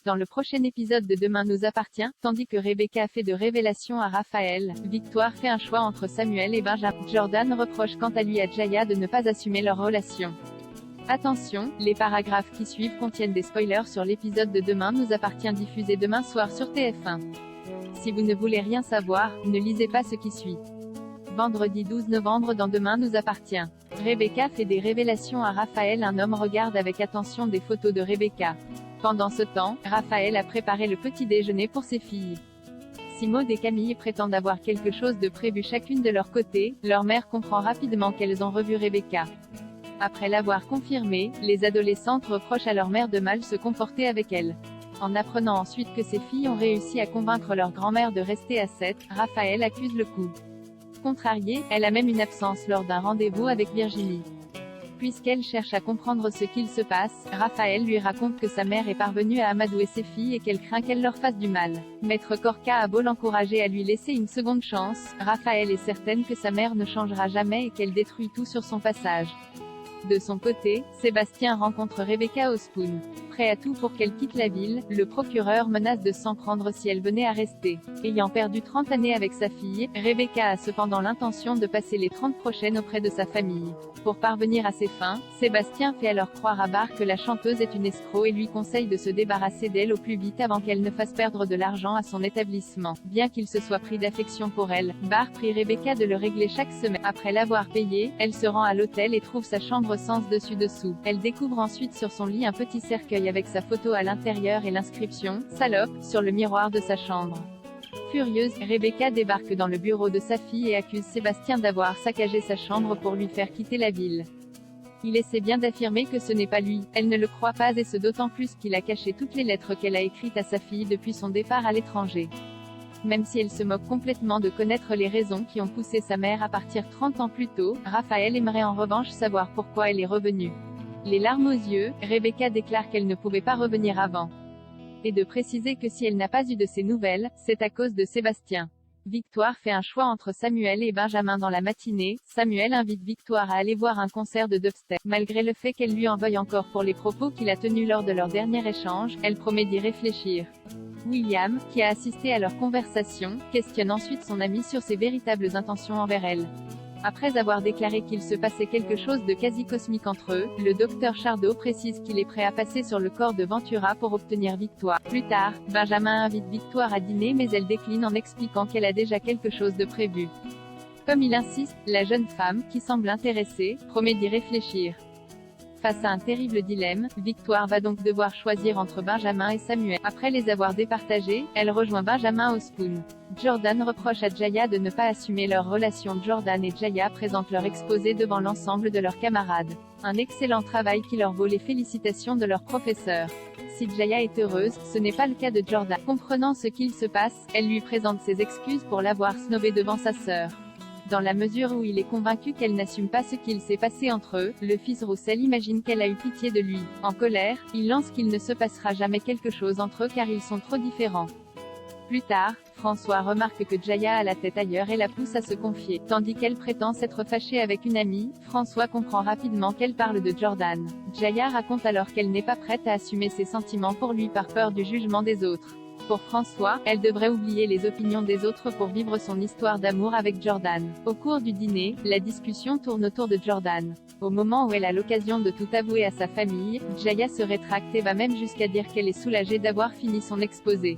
Dans le prochain épisode de Demain nous appartient, tandis que Rebecca fait de révélations à Raphaël, Victoire fait un choix entre Samuel et Benjamin. Jordan reproche quant à lui à Jaya de ne pas assumer leur relation. Attention, les paragraphes qui suivent contiennent des spoilers sur l'épisode de Demain nous appartient diffusé demain soir sur TF1. Si vous ne voulez rien savoir, ne lisez pas ce qui suit. Vendredi 12 novembre dans Demain nous appartient. Rebecca fait des révélations à Raphaël. Un homme regarde avec attention des photos de Rebecca. Pendant ce temps, Raphaël a préparé le petit déjeuner pour ses filles. Si Maud et Camille prétendent avoir quelque chose de prévu chacune de leur côté, leur mère comprend rapidement qu'elles ont revu Rebecca. Après l'avoir confirmé, les adolescentes reprochent à leur mère de mal se comporter avec elle. En apprenant ensuite que ses filles ont réussi à convaincre leur grand-mère de rester à 7, Raphaël accuse le coup. Contrariée, elle a même une absence lors d'un rendez-vous avec Virginie. Puisqu'elle cherche à comprendre ce qu'il se passe, Raphaël lui raconte que sa mère est parvenue à amadouer ses filles et qu'elle craint qu'elle leur fasse du mal. Maître Corca a beau l'encourager à lui laisser une seconde chance, Raphaël est certaine que sa mère ne changera jamais et qu'elle détruit tout sur son passage. De son côté, Sébastien rencontre Rebecca au Spoon. Prêt à tout pour qu'elle quitte la ville, le procureur menace de s'en prendre si elle venait à rester. Ayant perdu 30 années avec sa fille, Rebecca a cependant l'intention de passer les 30 prochaines auprès de sa famille. Pour parvenir à ses fins, Sébastien fait alors croire à Barr que la chanteuse est une escroc et lui conseille de se débarrasser d'elle au plus vite avant qu'elle ne fasse perdre de l'argent à son établissement. Bien qu'il se soit pris d'affection pour elle, Barr prie Rebecca de le régler chaque semaine. Après l'avoir payé, elle se rend à l'hôtel et trouve sa chambre sens dessus-dessous. Elle découvre ensuite sur son lit un petit cercueil avec sa photo à l'intérieur et l'inscription « Salope » sur le miroir de sa chambre. Furieuse, Rebecca débarque dans le bureau de sa fille et accuse Sébastien d'avoir saccagé sa chambre pour lui faire quitter la ville. Il essaie bien d'affirmer que ce n'est pas lui, elle ne le croit pas et ce d'autant plus qu'il a caché toutes les lettres qu'elle a écrites à sa fille depuis son départ à l'étranger. Même si elle se moque complètement de connaître les raisons qui ont poussé sa mère à partir 30 ans plus tôt, Raphaël aimerait en revanche savoir pourquoi elle est revenue. Les larmes aux yeux, Rebecca déclare qu'elle ne pouvait pas revenir avant. Et de préciser que si elle n'a pas eu de ses nouvelles, c'est à cause de Sébastien. Victoire fait un choix entre Samuel et Benjamin dans la matinée. Samuel invite Victoire à aller voir un concert de dubstep. Malgré le fait qu'elle lui en veuille encore pour les propos qu'il a tenus lors de leur dernier échange, elle promet d'y réfléchir. William, qui a assisté à leur conversation, questionne ensuite son ami sur ses véritables intentions envers elle. Après avoir déclaré qu'il se passait quelque chose de quasi cosmique entre eux, le docteur Chardot précise qu'il est prêt à passer sur le corps de Ventura pour obtenir Victoire. Plus tard, Benjamin invite Victoire à dîner mais elle décline en expliquant qu'elle a déjà quelque chose de prévu. Comme il insiste, la jeune femme, qui semble intéressée, promet d'y réfléchir. Face à un terrible dilemme, Victoire va donc devoir choisir entre Benjamin et Samuel. Après les avoir départagés, elle rejoint Benjamin au Spoon. Jordan reproche à Jaya de ne pas assumer leur relation. Jordan et Jaya présentent leur exposé devant l'ensemble de leurs camarades. Un excellent travail qui leur vaut les félicitations de leur professeur. Si Jaya est heureuse, ce n'est pas le cas de Jordan. Comprenant ce qu'il se passe, elle lui présente ses excuses pour l'avoir snobé devant sa sœur. Dans la mesure où il est convaincu qu'elle n'assume pas ce qu'il s'est passé entre eux, le fils Roussel imagine qu'elle a eu pitié de lui. En colère, il lance qu'il ne se passera jamais quelque chose entre eux car ils sont trop différents. Plus tard, François remarque que Jaya a la tête ailleurs et la pousse à se confier. Tandis qu'elle prétend s'être fâchée avec une amie, François comprend rapidement qu'elle parle de Jordan. Jaya raconte alors qu'elle n'est pas prête à assumer ses sentiments pour lui par peur du jugement des autres. Pour François, elle devrait oublier les opinions des autres pour vivre son histoire d'amour avec Jordan. Au cours du dîner, la discussion tourne autour de Jordan. Au moment où elle a l'occasion de tout avouer à sa famille, Jaya se rétracte et va même jusqu'à dire qu'elle est soulagée d'avoir fini son exposé.